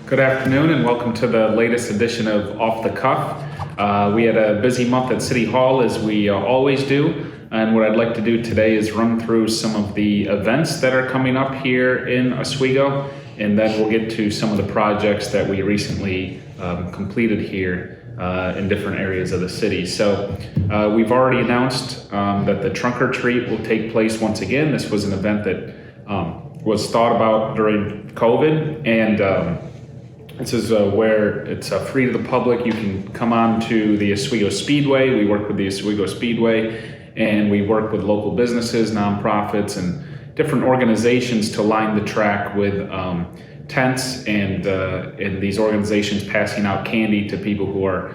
Good afternoon and welcome to the latest edition of Off the Cuff. We had a busy month at City Hall as we always do, and what I'd like to do today is run through some of the events that are coming up here in Oswego, and then we'll get to some of the projects that we recently completed here in different areas of the city. So we've already announced that the Trunk or Treat will take place once again. This was an event that was thought about during COVID, and this is where it's free to the public. You can come on to the Oswego Speedway. We work with the Oswego Speedway, and we work with local businesses, nonprofits, and different organizations to line the track with tents and these organizations passing out candy to people who are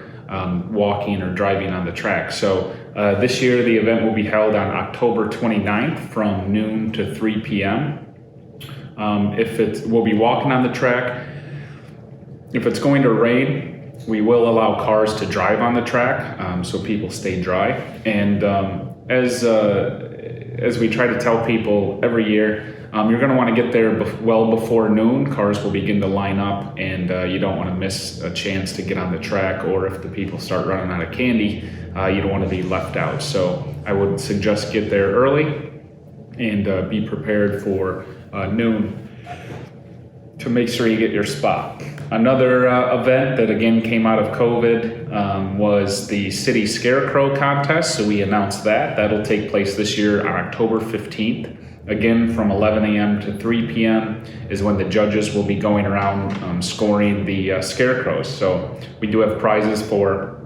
walking or driving on the track. So this year the event will be held on October 29th from noon to 3 p.m. We'll be walking on the track. If it's going to rain, we will allow cars to drive on the track so people stay dry. And as we try to tell people every year, you're going to want to get there well before noon. Cars will begin to line up, and you don't want to miss a chance to get on the track, or if the people start running out of candy, you don't want to be left out. So I would suggest get there early and be prepared for noon to make sure you get your spot. Another event that again came out of COVID was the City Scarecrow Contest. So we announced that. That'll take place this year on October 15th. Again, from 11 a.m. to 3 p.m. is when the judges will be going around scoring the scarecrows. So we do have prizes for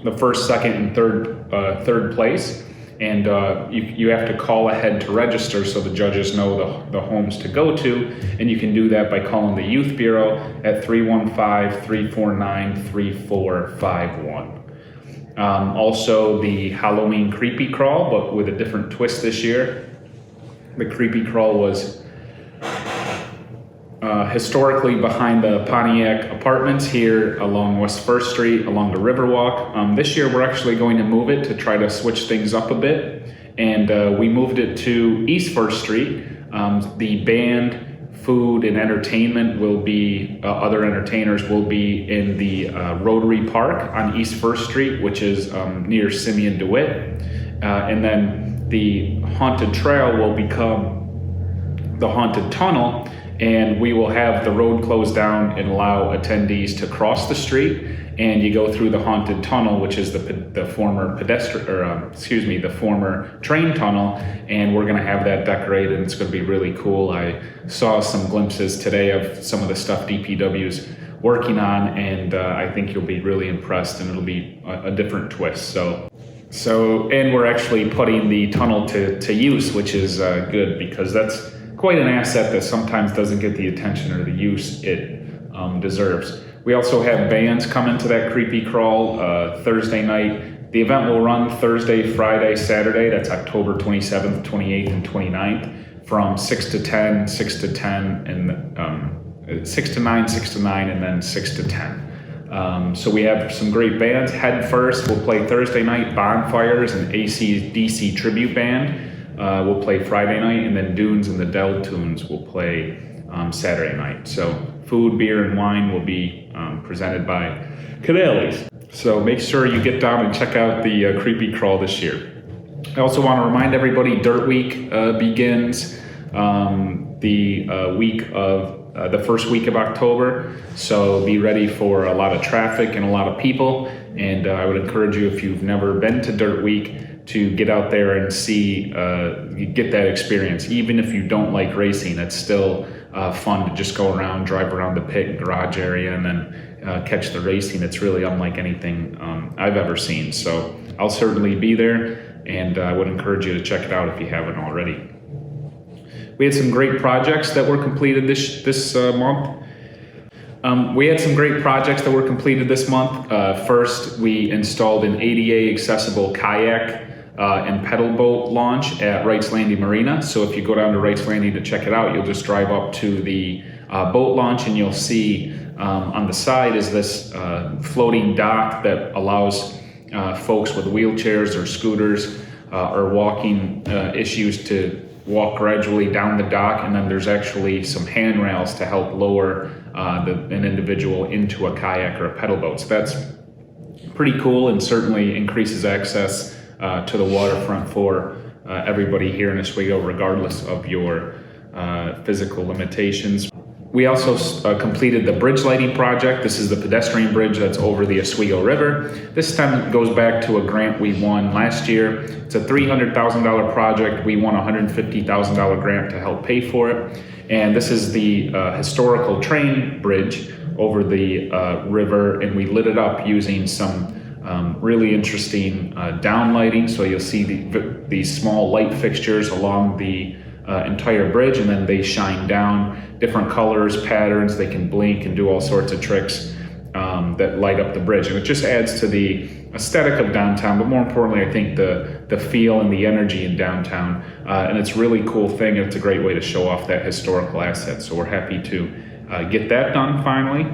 the first, second, and third place. And you have to call ahead to register so the judges know the homes to go to, and you can do that by calling the Youth Bureau at 315-349-3451. Also the Halloween Creepy Crawl, but with a different twist this year. The Creepy Crawl was historically behind the Pontiac Apartments here along West 1st Street, along the Riverwalk. This year we're actually going to move it to try to switch things up a bit, and we moved it to East 1st Street. The band, food, and entertainment will be, other entertainers will be in the Rotary Park on East 1st Street, which is near Simeon DeWitt. And then the Haunted Trail will become the Haunted Tunnel, and we will have the road closed down and allow attendees to cross the street, and you go through the Haunted Tunnel, which is the former the former train tunnel, and we're going to have that decorated, and it's going to be really cool. I saw some glimpses today of some of the stuff DPW's working on, and I think you'll be really impressed, and it'll be a different twist. So and we're actually putting the tunnel to use, which is good, because that's quite an asset that sometimes doesn't get the attention or the use it deserves. We also have bands coming to that Creepy Crawl Thursday night. The event will run Thursday, Friday, Saturday. That's October 27th, 28th, and 29th from 6 to 10, 6 to 10, and 6 to 9, 6 to 9, and then 6 to 10. So we have some great bands. Head First will play Thursday night. Bonfires and AC/DC Tribute Band will play Friday night, and then Dunes and the Dell Tunes will play Saturday night. So food, beer, and wine will be presented by Canales. So make sure you get down and check out the Creepy Crawl this year. I also want to remind everybody Dirt Week begins the first week of October. So be ready for a lot of traffic and a lot of people. And I would encourage you, if you've never been to Dirt Week, to get out there and see, get that experience. Even if you don't like racing, it's still fun to just go around, drive around the pit and garage area, and then catch the racing. It's really unlike anything I've ever seen. So I'll certainly be there, and I would encourage you to check it out if you haven't already. We had some great projects that were completed this month. We had some great projects that were completed this month. First, we installed an ADA accessible kayak and pedal boat launch at Wrights Landing Marina. So if you go down to Wrights Landing to check it out, you'll just drive up to the boat launch, and you'll see on the side is this floating dock that allows folks with wheelchairs or scooters or walking issues to walk gradually down the dock, and then there's actually some handrails to help lower an individual into a kayak or a pedal boat. So that's pretty cool, and certainly increases access to the waterfront for everybody here in Oswego, regardless of your physical limitations. We also completed the bridge lighting project. This is the pedestrian bridge that's over the Oswego River. This time it goes back to a grant we won last year. It's a $300,000 project. We won a $150,000 grant to help pay for it. And this is the historical train bridge over the river, and we lit it up using some really interesting downlighting. So you'll see these small light fixtures along the entire bridge, and then they shine down different colors, patterns. They can blink and do all sorts of tricks that light up the bridge, and it just adds to the aesthetic of downtown, but more importantly I think the feel and the energy in downtown, and it's a really cool thing, and it's a great way to show off that historical asset. So we're happy to get that done finally.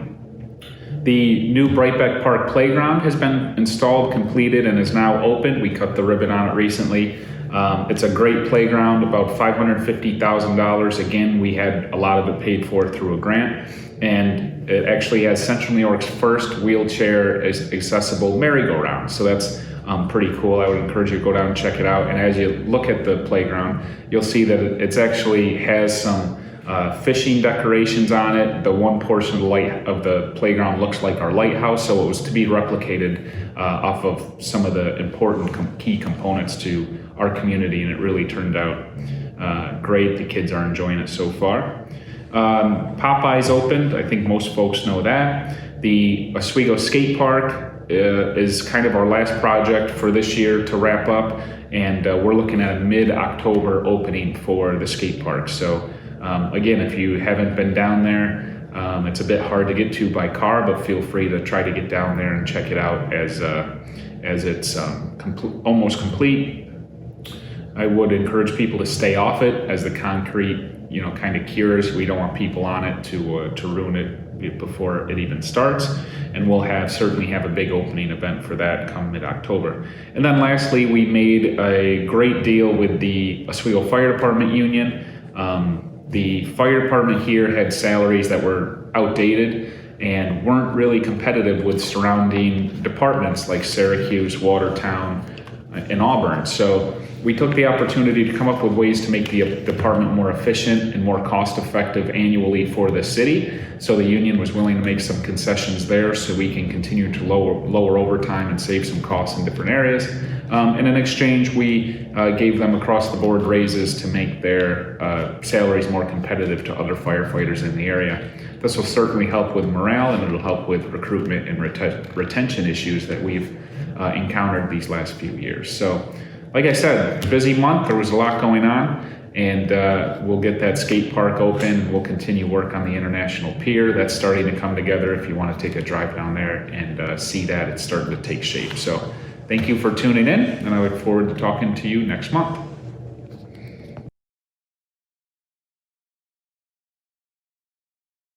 The new Brightbeck Park playground has been installed, completed, and is now open. We cut the ribbon on it recently. It's a great playground, about $550,000. Again, we had a lot of it paid for through a grant, and it actually has Central New York's first wheelchair accessible merry-go-round. So that's pretty cool. I would encourage you to go down and check it out. And as you look at the playground, you'll see that it actually has some fishing decorations on it. The one portion of the playground looks like our lighthouse, so it was to be replicated off of some of the important key components to our community, and it really turned out great. The kids are enjoying it so far. Popeye's opened. I think most folks know that. The Oswego Skate Park is kind of our last project for this year to wrap up, and we're looking at a mid-October opening for the skate park. So again, if you haven't been down there, it's a bit hard to get to by car, but feel free to try to get down there and check it out as it's almost complete. I would encourage people to stay off it as the concrete, kind of cures. We don't want people on it to ruin it before it even starts. And we'll certainly have a big opening event for that come mid-October. And then lastly, we made a great deal with the Oswego Fire Department Union. The fire department here had salaries that were outdated and weren't really competitive with surrounding departments like Syracuse, Watertown, and Auburn. So we took the opportunity to come up with ways to make the department more efficient and more cost-effective annually for the city. So the union was willing to make some concessions there so we can continue to lower overtime and save some costs in different areas. And in exchange, we gave them across-the-board raises to make their salaries more competitive to other firefighters in the area. This will certainly help with morale, and it'll help with recruitment and retention issues that we've encountered these last few years. So, like I said, busy month. There was a lot going on, and we'll get that skate park open. We'll continue work on the International Pier. That's starting to come together. If you want to take a drive down there and see that, it's starting to take shape. So thank you for tuning in, and I look forward to talking to you next month.